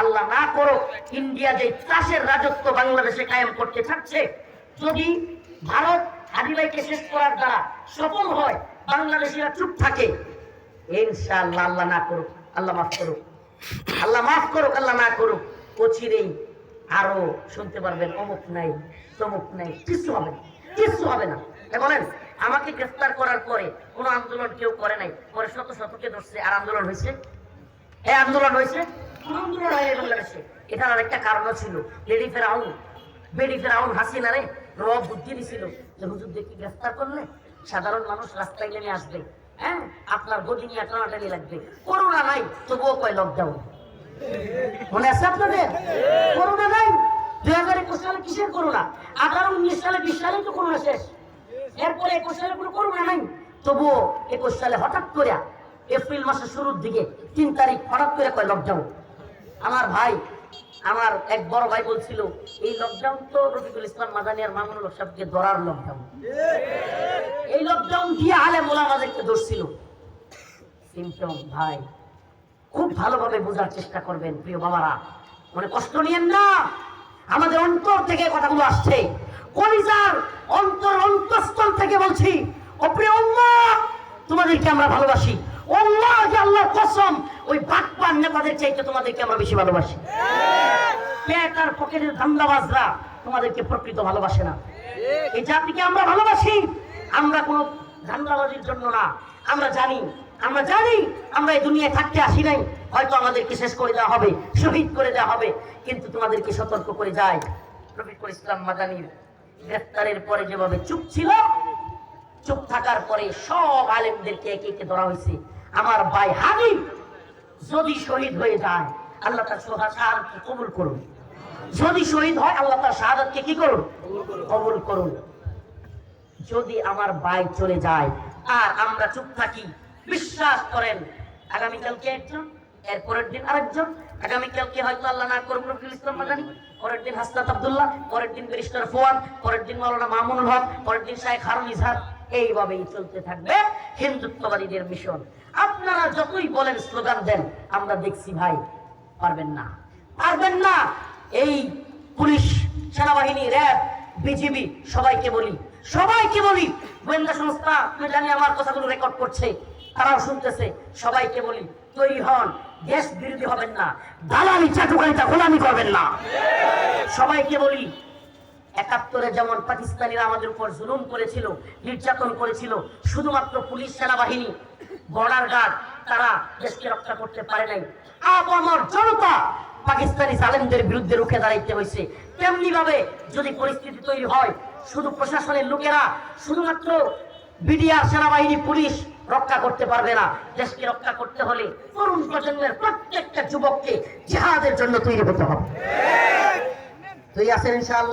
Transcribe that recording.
আল্লাহ না করো ইন্ডিয়া যে চাষের রাজত্ব বাংলাদেশে কায়েম করতে থাকছে, যদি ভারত হাদিভাইকে শেষ করার দ্বারা সফল হয়, বাংলাদেশিরা চুপ থাকে, ইনশাআল্লাহ আল্লাহ না করুক, আল্লাহ মাফ করুক, আল্লাহ মাফ করুক, আল্লাহ না করুক, অচিরেই আরো শুনতে পারবেন অমুক নাই তমুক নাই, কিছু হবে না, কিছু হবে না। বলেন, আমাকে গ্রেফতার করার পরে কোন আন্দোলন কেউ করে নাই, পরে শত শতকে ধরছে, আর আন্দোলন হয়েছে? এই আন্দোলন হয়েছে? আন্দোলন হয় বাংলাদেশে। এটার আরেকটা কারণও ছিল, লেডি ফেরাউন, বেডি ফেরাউন হাসিনারে বুদ্ধি দিছিল যে হুজুর দেখি গ্রেফতার করলে সাধারণ মানুষ রাস্তায় নেমে আসবে, হ্যাঁ আপনার গদি নিয়ে টানাটানি লাগবে। করোনা নাই তবুও কয় লকডাউন, মনে আছে আপনাদের? করোনা নাই, 2021 সালে কিসের করোনা? 18, 19 সালে, 20 সালে তো করোনা শেষ, এরপরে 21 সালে কোনো করোনা নাই, তবুও 21 সালে হঠাৎ করে এপ্রিল মাসের শুরুর দিকে 3 তারিখ হঠাৎ করে কয় লকডাউন। আমার ভাই, আমার এক বড় ভাই বলছিল এই লকডাউন তো রফিকুল ইসলাম মাদানী আর মামুনুল হক সাহেবকে ধরার লকডাউন, এই লকডাউন দিয়ে আলেম ওলামাদেরকে ধরছিল। সিম্পটম ভাই খুব ভালোভাবে বোঝার চেষ্টা করবেন প্রিয় বাবারা, মনে কষ্ট নিয়েন না, আমাদের অন্তর থেকে কথাগুলো আসছে, কলিজার অন্তরস্থল থেকে বলছি, ও প্রিয় উম্মাহ তোমাদেরকে আমরা ভালোবাসি, আল্লাহকে আল্লাহর কসম ওই বাটপার নেতাদের চাইতে তোমাদেরকে আমরা বেশি ভালোবাসি। পেট আর পকেটের ধান্দাবাজরা তোমাদেরকে প্রকৃত ভালোবাসে না। এই জাতিকে আমরা ভালোবাসি, আমরা কোনো ধান্দাবাজির জন্য না। আমরা জানি আমরা এই দুনিয়ায় থাকতে আসি নাই, হয়তো আমাদেরকে শেষ করে দেওয়া হবে, শহীদ করে দেওয়া হবে, কিন্তু তোমাদেরকে সতর্ক করে যায়। রফিকুল ইসলাম মাদানীর গ্রেফতারের পরে যেভাবে চুপ ছিল, চুপ থাকার পরে সব আলেমদেরকে একে একে ধরা হয়েছে। আমার ভাই হাবিব যদি শহীদ হয়ে যায়, আল্লাহ তার শাহাদাতকে কবুল করুন। যদি শহীদ হয়, আল্লাহ তার শাহাদাতকে কি করুন? কবুল করুন। যদি আমার ভাই চলে যায় আর আমরা চুপ থাকি, বিশ্বাস করেন আগামীকালকে একজন, এর পরের দিন আরেকজন, আগামীকালকে হয়তো আল্লাহ না করুন রফিকুল ইসলাম মাদানী, পরের দিন হাসনাত আব্দুল্লাহ, পরের দিন ব্যারিস্টার ফুয়াদ, পরের দিন মাওলানা মামুনুল হক, পরের দিন শাইখ হারুন ইজহার, এইভাবেই চলতে থাকবে হিন্দুত্ববাদীদের মিশন। আপনারা যতই বলেন, স্লোগান দেন, আমরা দেখছি ভাই পারবেন না, পারবেন না। এই পুলিশ, সেনাবাহিনী, র্যাব, বিজিবি সবাইকে বলি, গোয়েন্দা সংস্থা, আমি জানি আমার কথাগুলো রেকর্ড করছে, তারাও শুনতেছে, সবাইকে বলি তৈরি হন, দেশ বিরোধী হবেন না, দালালি চাটুকারিতা গোলামি করবেন না। সবাইকে বলি 71-এ যেমন পাকিস্তানিরা আমাদের উপর জুলুম করেছিল, নির্যাতন করেছিল, শুধুমাত্র পুলিশ, সেনাবাহিনী, বর্ডার গার্ড তারা দেশকে রক্ষা করতে পারে নাই, আপামর জনতা পাকিস্তানি জালেমদের বিরুদ্ধে রুখে দাঁড়াইতে হয়েছে। তেমনি ভাবে যদি পরিস্থিতি তৈরি হয়, শুধু প্রশাসনের লোকেরা, শুধুমাত্র বিডিআর, সেনাবাহিনী, পুলিশ রক্ষা করতে পারবে না। দেশকে রক্ষা করতে হলে তরুণ প্রজন্মের প্রত্যেকটা যুবককে জিহাদের জন্য তৈরি হতে হবে। তুই আছেন ইনশাআল্লাহ।